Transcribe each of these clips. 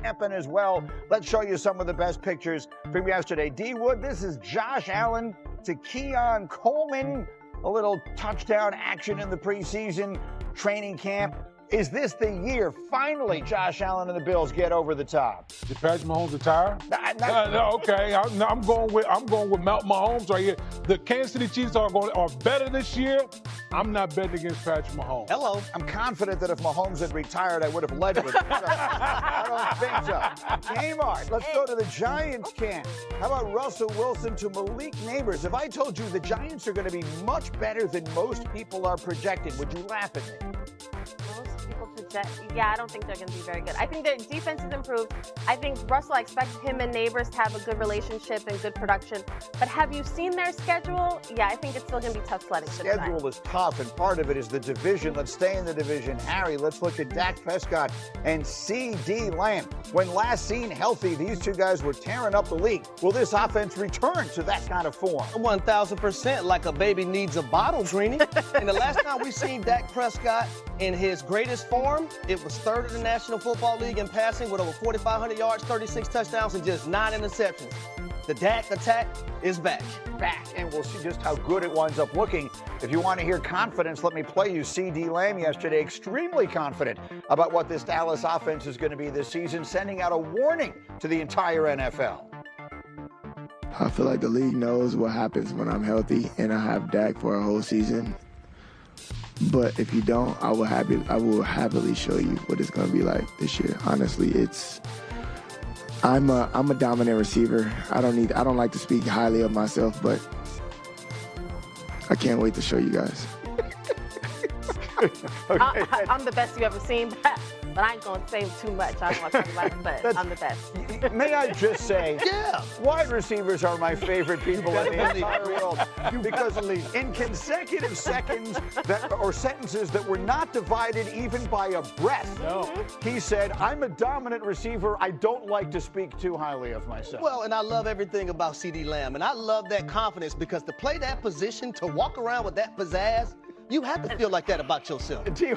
pepping as well. Let's show you some of the best pictures from yesterday. D. Wood, this is Josh Allen to Keon Coleman. A little touchdown action in the preseason training camp. Is this the year, finally, Josh Allen and the Bills get over the top? Did Patrick Mahomes retire? No, okay, I'm going with Mahomes right here. The Kansas City Chiefs are better this year. I'm not betting against Patrick Mahomes. Hello. I'm confident that if Mahomes had retired, I would have led with it. I don't think so. Game on. Let's go to the Giants camp. How about Russell Wilson to Malik Neighbors? If I told you the Giants are going to be much better than most people are projecting, would you laugh at me? Most people project, yeah, I don't think they're going to be very good. I think their defense has improved. I think Russell, I expect him and Neighbors to have a good relationship and good production. But have you seen their schedule? Yeah, I think it's still going to be tough sledding. Schedule is tough, and part of it is the division. Let's stay in the division. Harry, let's look at Dak Prescott and C.D. Lamb. When last seen healthy, these two guys were tearing up the league. Will this offense return to that kind of form? 1,000%, like a baby needs a bottle, Greeny. And the last time we seen Dak Prescott in his greatest form, it was third in the National Football League in passing with over 4,500 yards, 36 touchdowns, and just 9 interceptions. The Dak attack is back. And we'll see just how good it winds up looking. If you want to hear confidence, let me play you C.D. Lamb yesterday. Extremely confident about what this Dallas offense is going to be this season, sending out a warning to the entire NFL. I feel like the league knows what happens when I'm healthy and I have Dak for a whole season. But if you don't, I will happily show you what it's going to be like this year. Honestly, I'm a dominant receiver. I don't like to speak highly of myself, but I can't wait to show you guys. Okay. I'm the best you ever seen, but I ain't going to say too much. I don't want to talk about it, but I'm the best. May I just say, wide receivers are my favorite people in the entire world. Because in consecutive seconds or sentences that were not divided even by a breath, he said, I'm a dominant receiver. I don't like to speak too highly of myself. Well, and I love everything about C.D. Lamb, and I love that confidence because to play that position, to walk around with that pizzazz, you have to feel like that about yourself. Very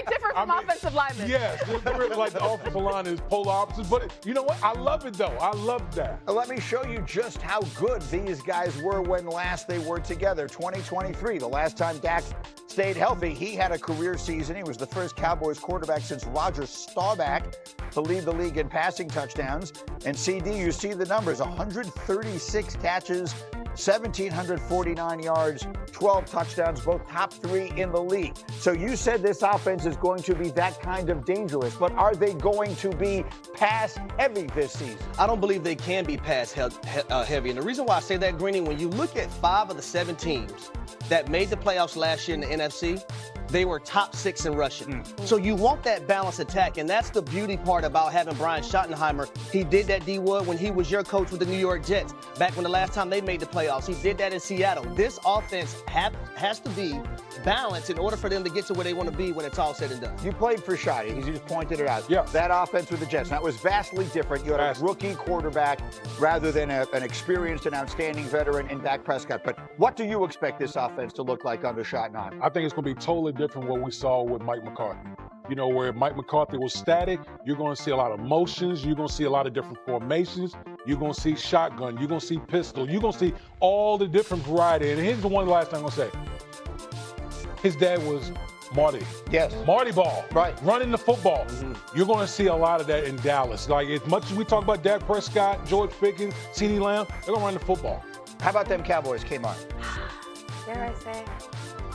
different from offensive linemen. Yes, they're like the offensive line is polar opposites. But you know what? I love it, though. I love that. Let me show you just how good these guys were when last they were together. 2023, the last time Dak stayed healthy. He had a career season. He was the first Cowboys quarterback since Roger Staubach to lead the league in passing touchdowns. And CD, you see the numbers, 136 catches, 1,749 yards, 12 touchdowns, both top 3 in the league. So you said this offense is going to be that kind of dangerous, but are they going to be pass heavy this season? I don't believe they can be pass heavy. And the reason why I say that, Greeny, when you look at 5 of the 7 teams that made the playoffs last year in the NFC, they were top 6 in rushing. So you want that balanced attack, and that's the beauty part about having Brian Schottenheimer. He did that, D. Wood, when he was your coach with the New York Jets, back when the last time they made the playoffs. He did that in Seattle. This offense has to be balanced in order for them to get to where they want to be when it's all said and done. You played for Shotty. He just pointed it out. Yeah. That offense with the Jets. That was vastly different. You had a rookie quarterback rather than an experienced and outstanding veteran in Dak Prescott. But what do you expect this offense to look like under Schottenheimer? I think it's going to be totally different what we saw with Mike McCarthy. You know, where Mike McCarthy was static, you're going to see a lot of motions. You're going to see a lot of different formations. You're going to see shotgun. You're going to see pistol. You're going to see all the different variety. And here's the one last thing I'm going to say. His dad was Marty. Yes. Marty Ball. Right. Running the football. You're going to see a lot of that in Dallas. Like, as much as we talk about Dak Prescott, George Pickens, C.D. Lamb, they're going to run the football. How about them Cowboys, Kmart? Dare I say,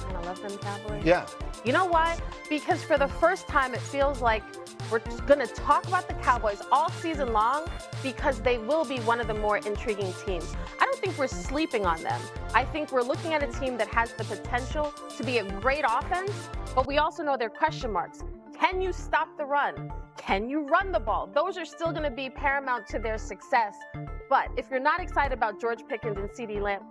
I love them Cowboys. Yeah. You know why? Because for the first time, it feels like we're going to talk about the Cowboys all season long because they will be one of the more intriguing teams. I don't think we're sleeping on them. I think we're looking at a team that has the potential to be a great offense, but we also know there are question marks. Can you stop the run? Can you run the ball? Those are still going to be paramount to their success. But if you're not excited about George Pickens and C.D. Lamb,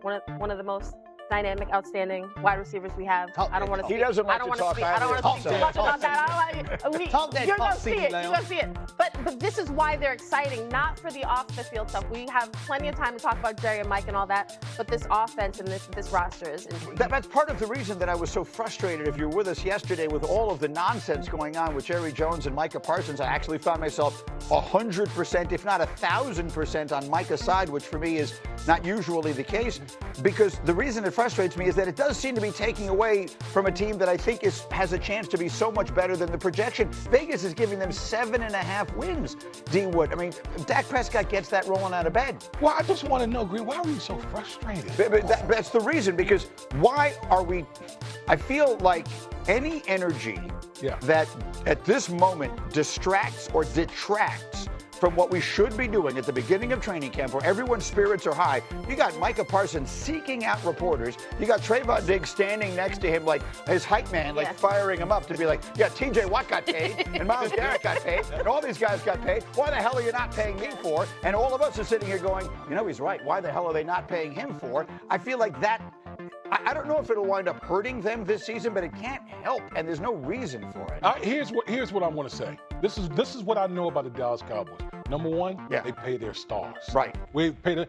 one of the most dynamic, outstanding wide receivers we have. I don't want to. He doesn't like to talk. I don't want to speak too much about that. Talk that You're talk, gonna see it. Lamb. You're gonna see it. But this is why they're exciting, not for the off the field stuff. We have plenty of time to talk about Jerry and Mike and all that. But this offense and this roster is intriguing. That's part of the reason that I was so frustrated. If you were with us yesterday with all of the nonsense going on with Jerry Jones and Micah Parsons, I actually found myself 100%, if not 1,000% on Micah's side, which for me is not usually the case, because the reason it frustrates me is that it does seem to be taking away from a team that I think has a chance to be so much better than the projection. Vegas is giving them 7.5 wins, D. Wood. I mean, Dak Prescott gets that rolling out of bed. Well, I just want to know, Green, why are you so frustrated? But that's the reason, because why are we, I feel like any energy that at this moment distracts or detracts from what we should be doing at the beginning of training camp, where everyone's spirits are high. You got Micah Parsons seeking out reporters. You got Trayvon Diggs standing next to him like his hype man, like firing him up to be like, yeah, TJ Watt got paid, and Myles Garrett got paid, and all these guys got paid. Why the hell are you not paying me for? And all of us are sitting here going, you know, he's right. Why the hell are they not paying him for? I feel like that, I don't know if it'll wind up hurting them this season, but it can't help, and there's no reason for it. Here's what I want to say. This is what I know about the Dallas Cowboys. Number one, they pay their stars. Right. We paid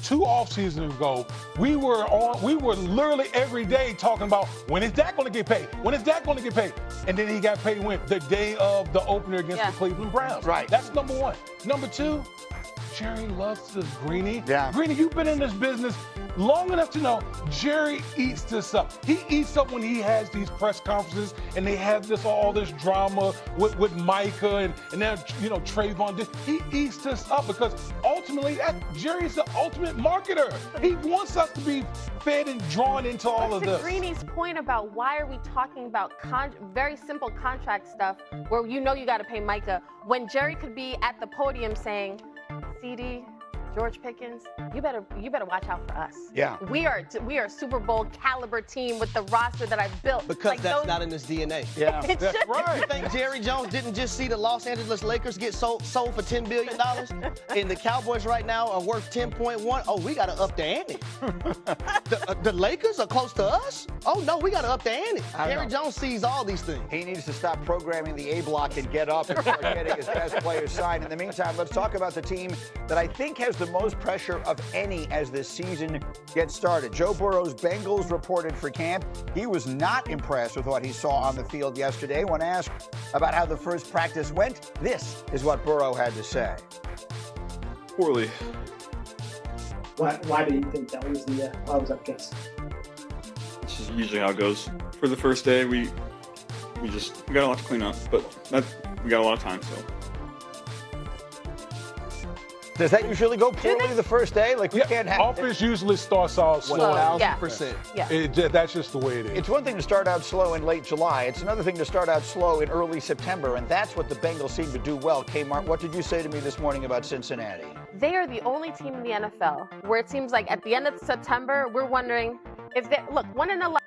2 off seasons ago. We were literally every day talking about when is Dak going to get paid? When is Dak going to get paid? And then he got paid when? The day of the opener against the Cleveland Browns. Right. That's number one. Number two, Jerry loves this, Greeny. Yeah. Greeny, you've been in this business long enough to know Jerry eats this up. He eats up when he has these press conferences and they have all this drama with Micah and now, you know, Trayvon. He eats this up because ultimately Jerry's the ultimate marketer. He wants us to be fed and drawn into all of this. Greeny's point about why are we talking about very simple contract stuff where you know you got to pay Micah when Jerry could be at the podium saying, CD, George Pickens, you better watch out for us. Yeah. We are Super Bowl caliber team with the roster that I've built. Because that's not in his DNA. Yeah. That's right. You think Jerry Jones didn't just see the Los Angeles Lakers get sold for $10 billion? And the Cowboys right now are worth 10.1. Oh, we got to up the ante. The Lakers are close to us? Oh, no, we got to up the ante. Jerry Jones sees all these things. He needs to stop programming the A block and get up and start getting his best players signed. In the meantime, let's talk about the team that I think has the most pressure of any as this season gets started. Joe Burrow's Bengals reported for camp. He was not impressed with what he saw on the field yesterday. When asked about how the first practice went, this is what Burrow had to say. Poorly. Why do you think that was why was that guess? It's just usually how it goes. For the first day, we got a lot to clean up, but we got a lot of time, so. Does that usually go poorly the first day? Like, we can't have... Offense usually starts out slow. 1,000%. Yeah. That's just the way it is. It's one thing to start out slow in late July. It's another thing to start out slow in early September, and that's what the Bengals seem to do well. Kmart, what did you say to me this morning about Cincinnati? They are the only team in the NFL where it seems like at the end of September, we're wondering if they look 1-11.